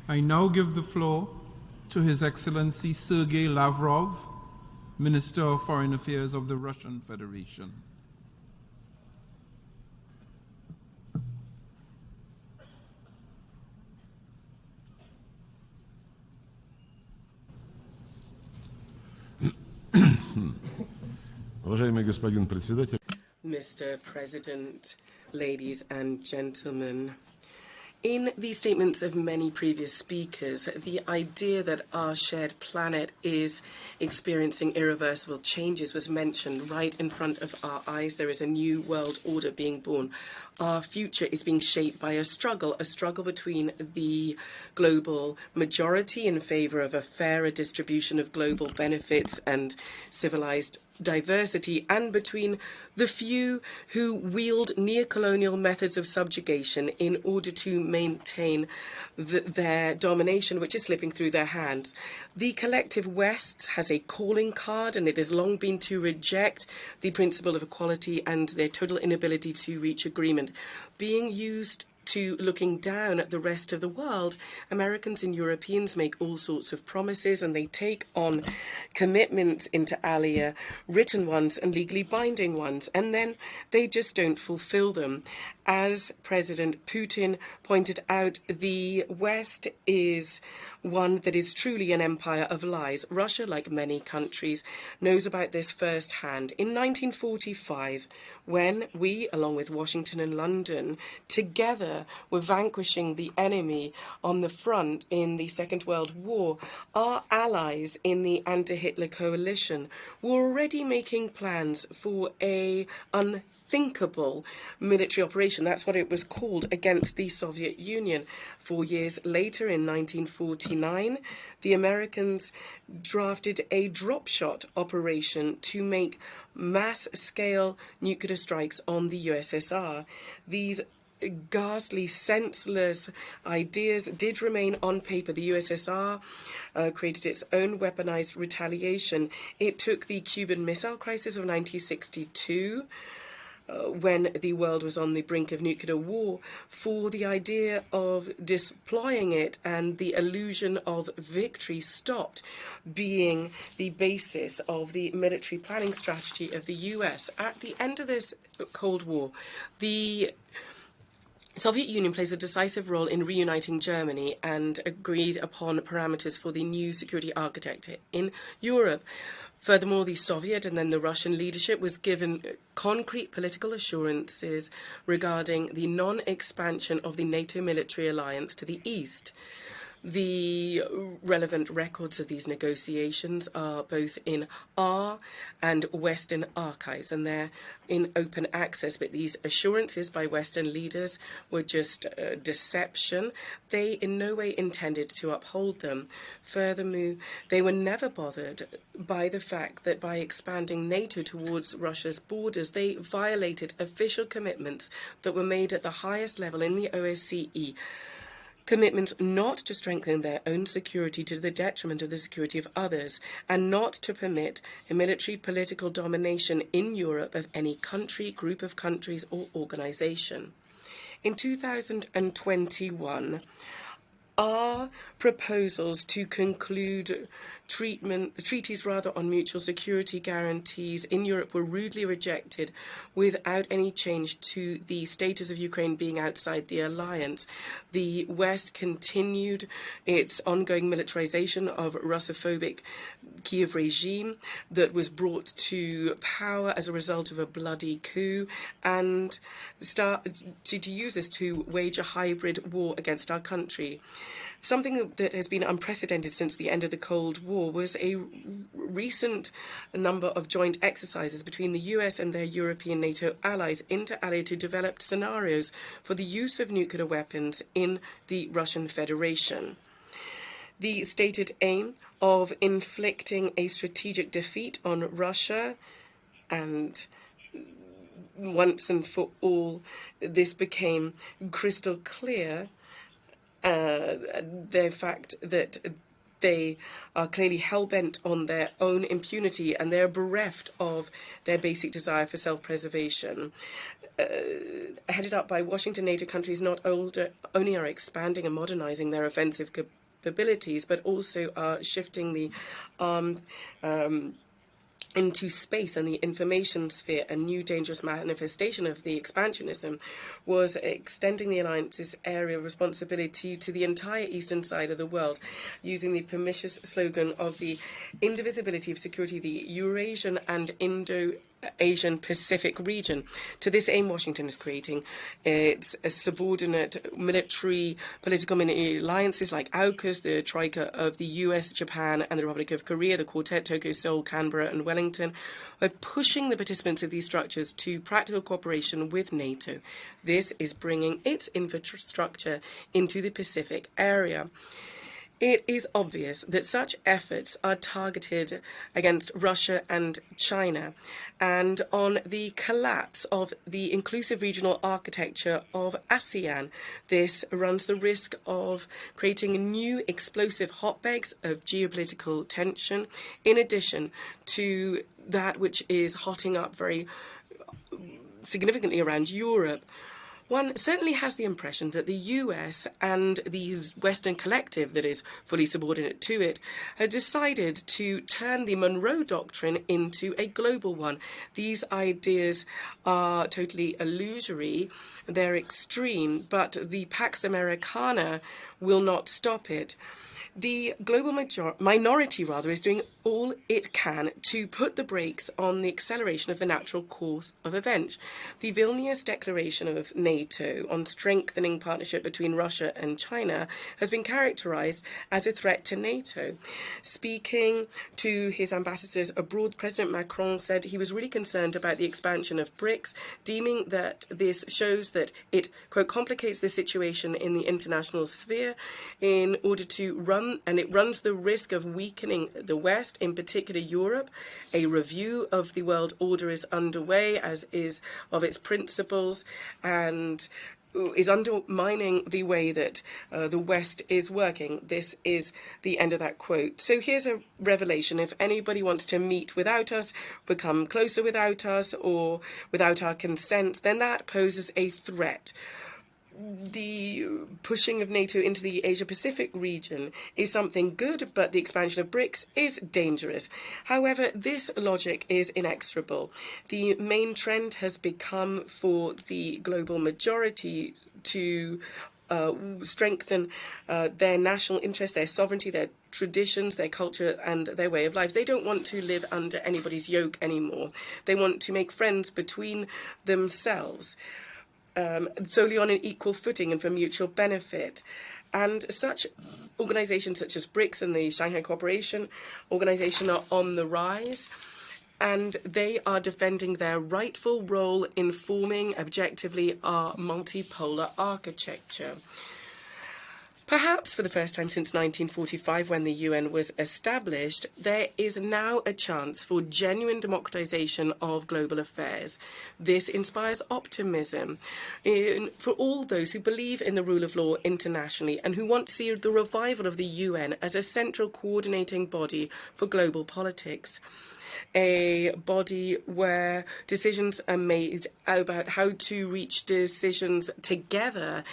I now give the floor to His Excellency Sergey Lavrov, Minister of Foreign Affairs of the Russian Federation. Уважаемый господин председатель. Mr. President, ladies and gentlemen, in the statements of many previous speakers, the idea that our shared planet is experiencing irreversible changes was mentioned right in front of our eyes. There is a new world order being born. Our future is being shaped by a struggle between the global majority in favor of a fairer distribution of global benefits and civilized diversity, and between the few who wield neocolonial methods of subjugation in order to maintain their domination, which is slipping through their hands. The collective West has a calling card, and it has long been to reject the principle of equality and their total inability to reach agreement. Being used to looking down at the rest of the world, Americans and Europeans make all sorts of promises, and they take on commitments inter alia, written ones and legally binding ones, and then they just don't fulfill them. As President Putin pointed out, the West is one that is truly an empire of lies. Russia, like many countries, knows about this firsthand. In 1945, when we, along with Washington and London, together were vanquishing the enemy on the front in the Second World War, our allies in the anti-Hitler coalition were already making plans for a unthinkable military operation. That's what it was called, against the Soviet Union. 4 years later, in 1949, the Americans drafted a drop shot operation to make mass-scale nuclear strikes on the USSR. These ghastly, senseless ideas did remain on paper. The USSR created its own weaponized retaliation. It took the Cuban Missile Crisis of 1962, when the world was on the brink of nuclear war, for the idea of deploying it, and the illusion of victory stopped being the basis of the military planning strategy of the US. At the end of this Cold War, the Soviet Union plays a decisive role in reuniting Germany and agreed upon parameters for the new security architecture in Europe. Furthermore, the Soviet and then the Russian leadership was given concrete political assurances regarding the non-expansion of the NATO military alliance to the east. The relevant records of these negotiations are both in our and Western archives, and they're in open access. But these assurances by Western leaders were just deception. They in no way intended to uphold them. Furthermore, they were never bothered by the fact that by expanding NATO towards Russia's borders, they violated official commitments that were made at the highest level in the OSCE. Commitments not to strengthen their own security to the detriment of the security of others, and not to permit a military political domination in Europe of any country, group of countries, or organization. In 2021, our proposals to conclude treaties on mutual security guarantees in Europe were rudely rejected without any change to the status of Ukraine being outside the alliance. The West continued its ongoing militarization of Russophobic Kiev regime that was brought to power as a result of a bloody coup, and started to use this to wage a hybrid war against our country. Something that has been unprecedented since the end of the Cold War was a recent number of joint exercises between the US and their European NATO allies, inter alia, to develop scenarios for the use of nuclear weapons in the Russian Federation. The stated aim of inflicting a strategic defeat on Russia, and once and for all, this became crystal clear, the fact that They are clearly hell-bent on their own impunity, and they're bereft of their basic desire for self-preservation. Headed up by Washington, NATO countries not only are expanding and modernizing their offensive capabilities, but also are shifting the armed into space and the information sphere. A new dangerous manifestation of the expansionism was extending the alliance's area of responsibility to the entire eastern side of the world, using the pernicious slogan of the indivisibility of security, the Eurasian and Indo-Asian Pacific region. To this aim, Washington is creating its subordinate military, political mini alliances like AUKUS, the Troika of the US, Japan, and the Republic of Korea, the Quartet, Tokyo, Seoul, Canberra, and Wellington, by pushing the participants of these structures to practical cooperation with NATO. This is bringing its infrastructure into the Pacific area. It is obvious that such efforts are targeted against Russia and China and on the collapse of the inclusive regional architecture of ASEAN. This runs the risk of creating new explosive hotbeds of geopolitical tension, in addition to that which is hotting up very significantly around Europe. One certainly has the impression that the US and the Western collective that is fully subordinate to it have decided to turn the Monroe Doctrine into a global one. These ideas are totally illusory, they're extreme, but the Pax Americana will not stop it. The global minority is doing all it can to put the brakes on the acceleration of the natural course of events. The Vilnius Declaration of NATO on strengthening partnership between Russia and China has been characterized as a threat to NATO. Speaking to his ambassadors abroad, President Macron said he was really concerned about the expansion of BRICS, deeming that this shows that it, quote, complicates the situation in the international sphere in order to runs the risk of weakening the West, in particular Europe. A review of the world order is underway, as is of its principles, and is undermining the way that the West is working. This is the end of that quote. So here's a revelation. If anybody wants to meet without us, become closer without us, or without our consent, then that poses a threat. The pushing of NATO into the Asia-Pacific region is something good, but the expansion of BRICS is dangerous. However, this logic is inexorable. The main trend has become for the global majority to strengthen their national interests, their sovereignty, their traditions, their culture, and their way of life. They don't want to live under anybody's yoke anymore. They want to make friends between themselves, solely on an equal footing and for mutual benefit. And such organizations such as BRICS and the Shanghai Cooperation Organization are on the rise, and they are defending their rightful role in forming objectively our multipolar architecture. Perhaps for the first time since 1945, when the UN was established, there is now a chance for genuine democratization of global affairs. This inspires optimism for all those who believe in the rule of law internationally and who want to see the revival of the UN as a central coordinating body for global politics. A body where decisions are made about how to reach decisions together,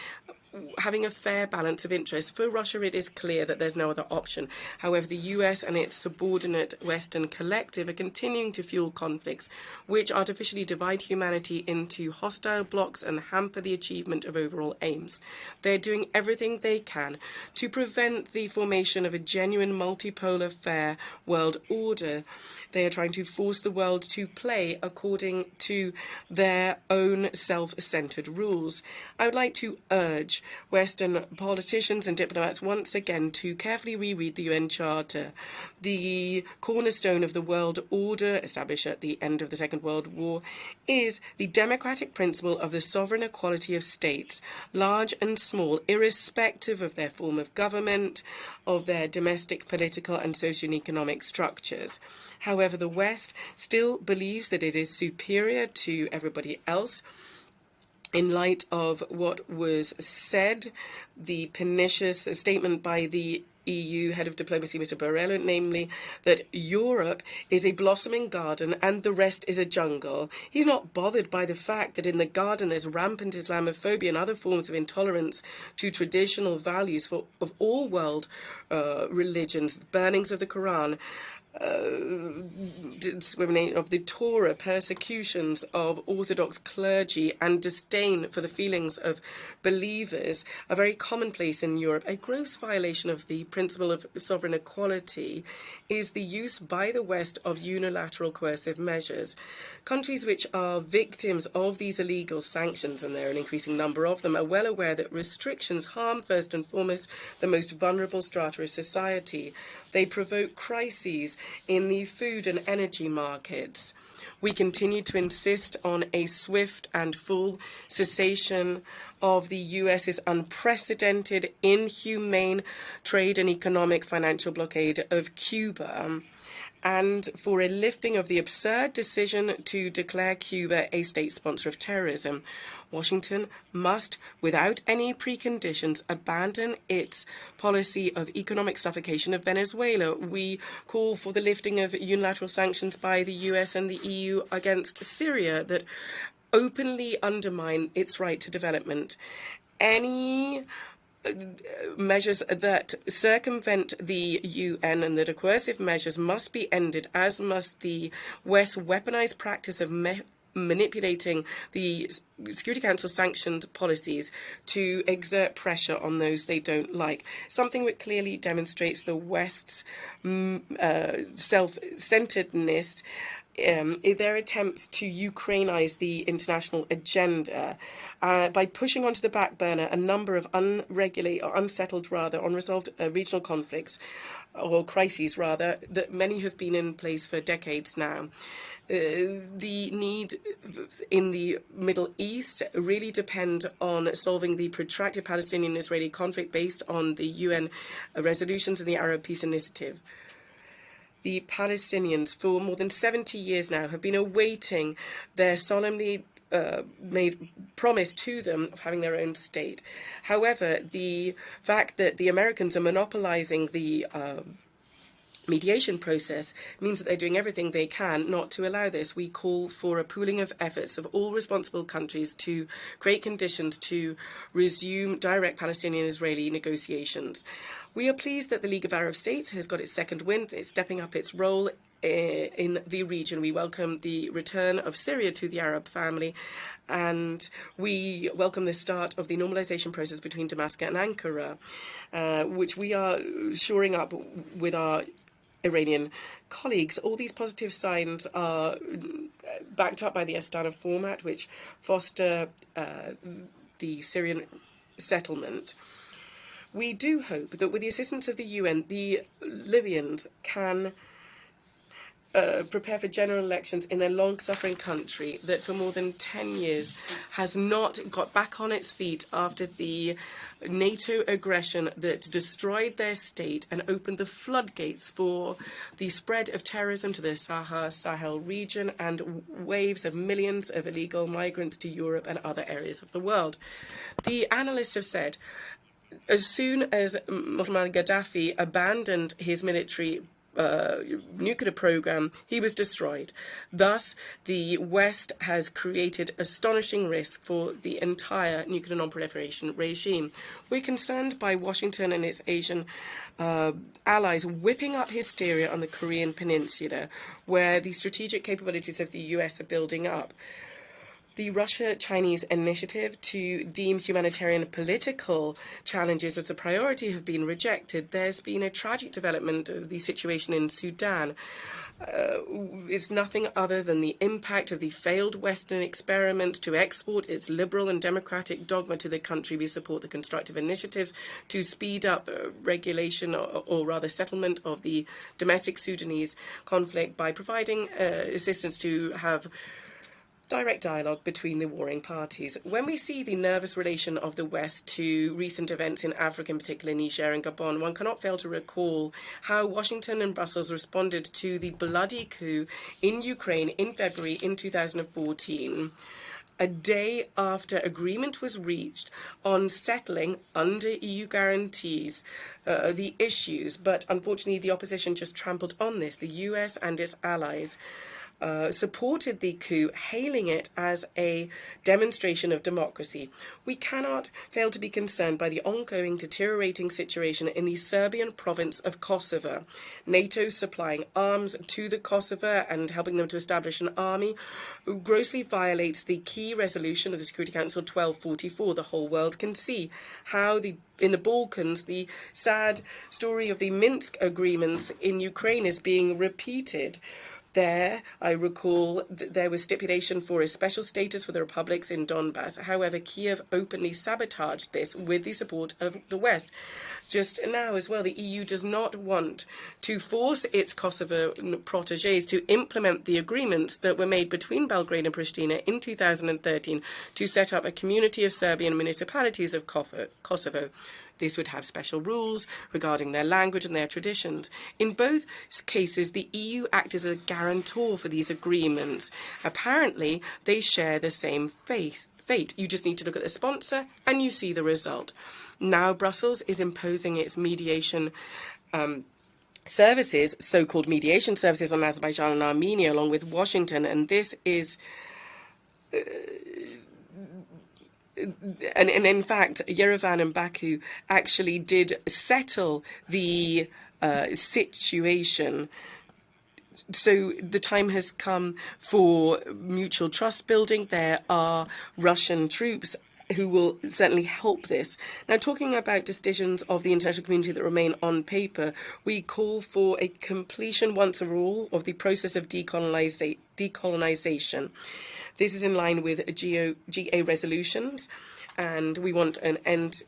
having a fair balance of interests. For Russia, it is clear that there's no other option. However, the US and its subordinate Western collective are continuing to fuel conflicts, which artificially divide humanity into hostile blocs and hamper the achievement of overall aims. They're doing everything they can to prevent the formation of a genuine multipolar fair world order. They are trying to force the world to play according to their own self-centered rules. I would like to urge Western politicians and diplomats once again to carefully reread the UN Charter. The cornerstone of the world order, established at the end of the Second World War, is the democratic principle of the sovereign equality of states, large and small, irrespective of their form of government, of their domestic, political and socio-economic structures. However, the West still believes that it is superior to everybody else. In light of what was said, the pernicious statement by the EU Head of Diplomacy, Mr. Borrell, namely that Europe is a blossoming garden and the rest is a jungle. He's not bothered by the fact that in the garden there's rampant Islamophobia and other forms of intolerance to traditional values of all world religions, burnings of the Quran, discrimination of the Torah, persecutions of Orthodox clergy, and disdain for the feelings of believers are very commonplace in Europe. A gross violation of the principle of sovereign equality is the use by the West of unilateral coercive measures. Countries which are victims of these illegal sanctions, and there are an increasing number of them, are well aware that restrictions harm first and foremost the most vulnerable strata of society. They provoke crises in the food and energy markets. We continue to insist on a swift and full cessation of the US's unprecedented, inhumane trade and economic financial blockade of Cuba, and for a lifting of the absurd decision to declare Cuba a state sponsor of terrorism. Washington must, without any preconditions, abandon its policy of economic suffocation of Venezuela. We call for the lifting of unilateral sanctions by the US and the EU against Syria that openly undermine its right to development. Any measures that circumvent the UN and that are coercive measures must be ended, as must the West's weaponized practice of manipulating the Security Council sanctioned policies to exert pressure on those they don't like. Something that clearly demonstrates the West's self-centeredness in their attempts to Ukrainize the international agenda by pushing onto the back burner a number of unsettled, unresolved regional conflicts, or crises rather, that many have been in place for decades now. The need in the Middle East really depend on solving the protracted Palestinian-Israeli conflict based on the UN resolutions and the Arab Peace Initiative. The Palestinians, for more than 70 years now, have been awaiting their solemnly made promise to them of having their own state. However, the fact that the Americans are monopolizing the mediation process means that they're doing everything they can not to allow this. We call for a pooling of efforts of all responsible countries to create conditions to resume direct Palestinian-Israeli negotiations. We are pleased that the League of Arab States has got its second wind. It's stepping up its role in the region. We welcome the return of Syria to the Arab family, and we welcome the start of the normalization process between Damascus and Ankara, which we are shoring up with our Iranian colleagues. All these positive signs are backed up by the Astana format, which foster the Syrian settlement. We do hope that with the assistance of the UN, the Libyans can prepare for general elections in their long-suffering country that for more than 10 years has not got back on its feet after the NATO aggression that destroyed their state and opened the floodgates for the spread of terrorism to the Sahel region and waves of millions of illegal migrants to Europe and other areas of the world. The analysts have said, as soon as Muammar Gaddafi abandoned his military nuclear program, he was destroyed. Thus, the West has created astonishing risk for the entire nuclear non-proliferation regime. We're concerned by Washington and its Asian allies whipping up hysteria on the Korean Peninsula, where the strategic capabilities of the US are building up. The Russia-Chinese initiative to deem humanitarian and political challenges as a priority have been rejected. There's been a tragic development of the situation in Sudan. It's nothing other than the impact of the failed Western experiment to export its liberal and democratic dogma to the country. We support the constructive initiatives to speed up regulation or rather settlement of the domestic Sudanese conflict by providing assistance to have direct dialogue between the warring parties. When we see the nervous relation of the West to recent events in Africa, in particular Niger and Gabon, one cannot fail to recall how Washington and Brussels responded to the bloody coup in Ukraine in February in 2014. a day after agreement was reached on settling under EU guarantees the issues, but unfortunately the opposition just trampled on this. The US and its allies supported the coup, hailing it as a demonstration of democracy. We cannot fail to be concerned by the ongoing deteriorating situation in the Serbian province of Kosovo. NATO supplying arms to the Kosovo and helping them to establish an army grossly violates the key resolution of the Security Council 1244. The whole world can see how in the Balkans, the sad story of the Minsk agreements in Ukraine is being repeated. There, I recall, there was stipulation for a special status for the republics in Donbass. However, Kiev openly sabotaged this with the support of the West. Just now as well, the EU does not want to force its Kosovo protégés to implement the agreements that were made between Belgrade and Pristina in 2013 to set up a community of Serbian municipalities of Kosovo. This would have special rules regarding their language and their traditions. In both cases, the EU acted as a guarantor for these agreements. Apparently, they share the same fate. You just need to look at the sponsor and you see the result. Now Brussels is imposing its mediation services, so-called mediation services on Azerbaijan and Armenia, along with Washington, and this is... And in fact, Yerevan and Baku actually did settle the situation. So the time has come for mutual trust building. There are Russian troops who will certainly help this. Now, talking about decisions of the international community that remain on paper, we call for a completion once and for all of the process of decolonization. This is in line with GA resolutions, and we want an end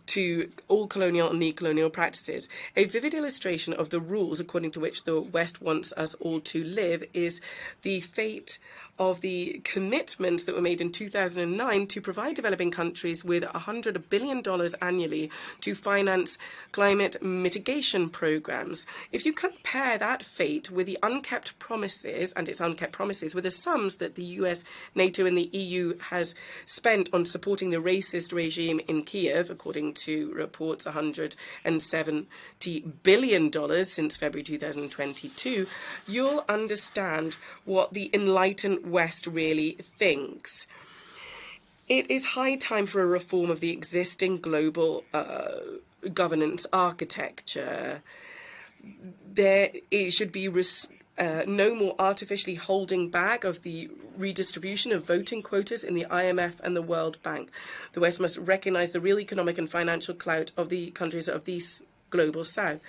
to all colonial and neo-colonial practices. A vivid illustration of the rules according to which the West wants us all to live is the fate of the commitments that were made in 2009 to provide developing countries with $100 billion annually to finance climate mitigation programs. If you compare that fate with the unkept promises, and its unkept promises, with the sums that the US, NATO and the EU has spent on supporting the racist regime in Kiev, according to reports $170 billion since February 2022, you'll understand what the enlightened West really thinks. It is high time for a reform of the existing global governance architecture. It should be no more artificially holding back of the redistribution of voting quotas in the IMF and the World Bank. The West must recognize the real economic and financial clout of the countries of the global South.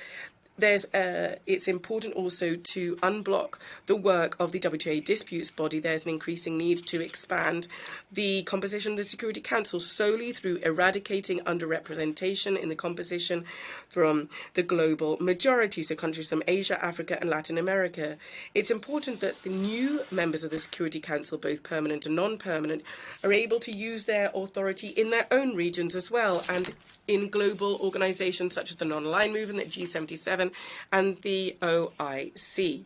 It's important also to unblock the work of the WTA disputes body. There's an increasing need to expand the composition of the Security Council solely through eradicating underrepresentation in the composition from the global majority, so countries from Asia, Africa and Latin America. It's important that the new members of the Security Council, both permanent and non-permanent, are able to use their authority in their own regions as well, and in global organizations such as the Non-Aligned Movement, the G77, and the OIC.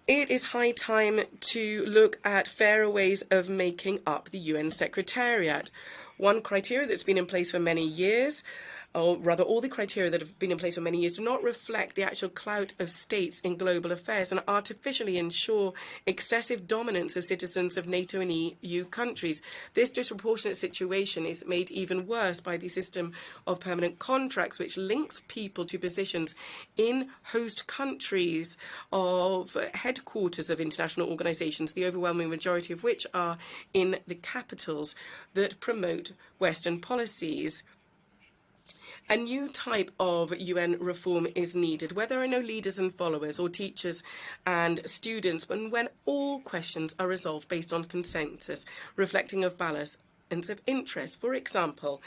It is high time to look at fairer ways of making up the UN Secretariat. One criteria that's been in place for many years, or rather all the criteria that have been in place for many years, do not reflect the actual clout of states in global affairs and artificially ensure excessive dominance of citizens of NATO and EU countries. This disproportionate situation is made even worse by the system of permanent contracts, which links people to positions in host countries of headquarters of international organizations, the overwhelming majority of which are in the capitals that promote Western policies. A new type of UN reform is needed, where there are no leaders and followers or teachers and students, but when all questions are resolved based on consensus, reflecting of balance and of interest. For example,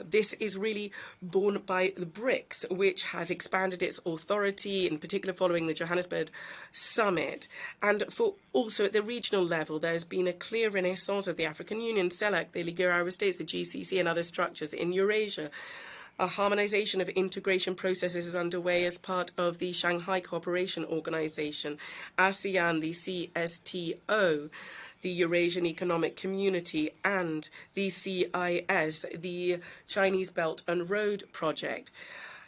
this is really borne by the BRICS, which has expanded its authority, in particular following the Johannesburg summit. And for also at the regional level, there's been a clear renaissance of the African Union, CELAC, the League of Arab States, the GCC and other structures in Eurasia. A harmonization of integration processes is underway as part of the Shanghai Cooperation Organization, ASEAN, the CSTO. the Eurasian Economic Community, and the CIS, the Chinese Belt and Road Project.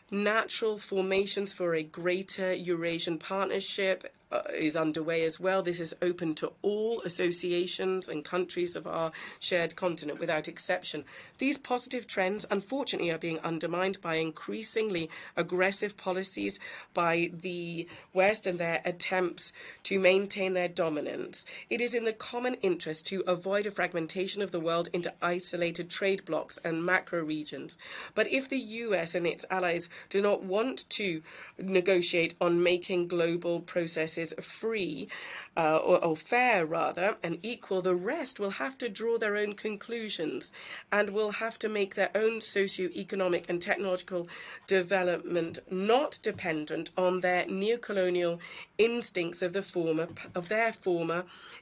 Natural formations for a greater Eurasian partnership is underway as well. This is open to all associations and countries of our shared continent without exception. These positive trends, unfortunately, are being undermined by increasingly aggressive policies by the West and their attempts to maintain their dominance. It is in the common interest to avoid a fragmentation of the world into isolated trade blocs and macro regions. But if the US and its allies do not want to negotiate on making global processes free or fair rather and equal, the rest will have to draw their own conclusions and will have to make their own socio-economic and technological development not dependent on their neocolonial instincts of their former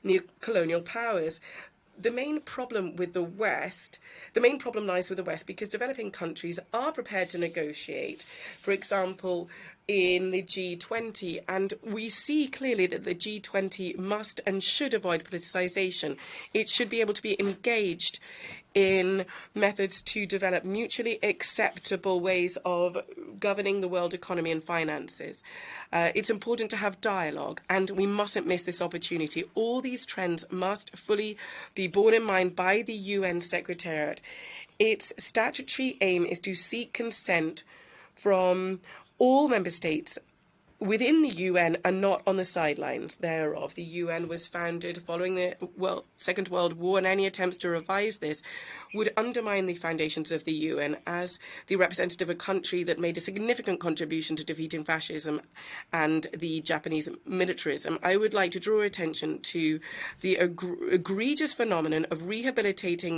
neocolonial powers. The main problem lies with the West because developing countries are prepared to negotiate. For example, in the G20, and we see clearly that the G20 must and should avoid politicization. It should be able to be engaged in methods to develop mutually acceptable ways of governing the world economy and finances. It's important to have dialogue, and we mustn't miss this opportunity. All these trends must fully be borne in mind by the UN Secretariat. Its statutory aim is to seek consent from all member states within the UN and not on the sidelines thereof. The UN was founded following the Second World War, and any attempts to revise this would undermine the foundations of the UN as the representative of a country that made a significant contribution to defeating fascism and the Japanese militarism. I would like to draw attention to the egregious phenomenon of rehabilitating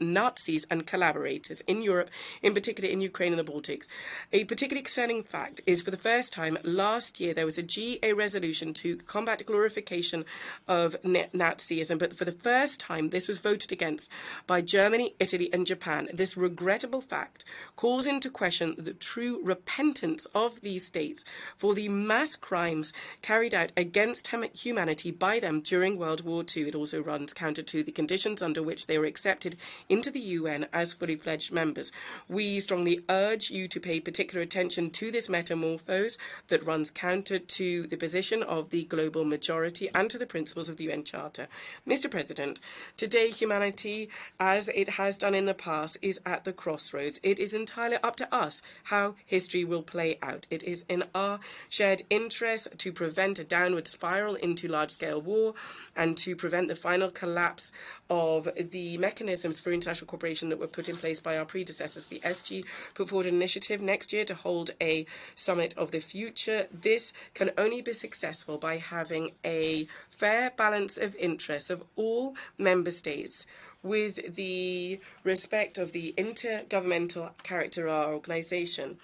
Nazis and collaborators in Europe, in particular in Ukraine and the Baltics. A particularly concerning fact is, for the first time last year, there was a GA resolution to combat glorification of Nazism, but for the first time this was voted against by Germany, Italy and Japan. This regrettable fact calls into question the true repentance of these states for the mass crimes carried out against humanity by them during World War II. It also runs counter to the conditions under which they were accepted into the UN as fully fledged members. We strongly urge you to pay particular attention to this metamorphose that runs counter to the position of the global majority and to the principles of the UN Charter. Mr. President, today humanity, as it has done in the past, is at the crossroads. It is entirely up to us how history will play out. It is in our shared interest to prevent a downward spiral into large-scale war and to prevent the final collapse of the mechanisms for international cooperation that were put in place by our predecessors. The SG put forward an initiative next year to hold a summit of the future. This can only be successful by having a fair balance of interests of all member states with the respect of the intergovernmental character of our organisation.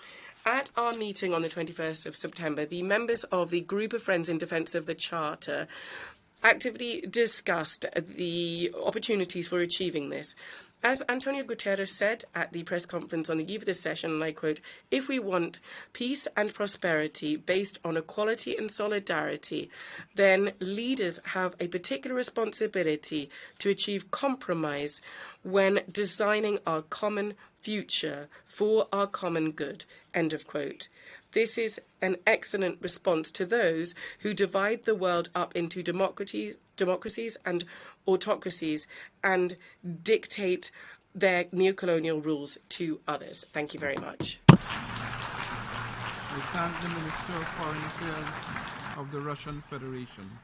At our meeting on the 21st of September, the members of the Group of Friends in Defence of the Charter actively discussed the opportunities for achieving this. As Antonio Guterres said at the press conference on the eve of this session, and I quote, "If we want peace and prosperity based on equality and solidarity, then leaders have a particular responsibility to achieve compromise when designing our common future for our common good." End of quote. This is an excellent response to those who divide the world up into democracies and autocracies and dictate their neocolonial rules to others. Thank you very much. I thank the Minister of Foreign Affairs of the Russian Federation.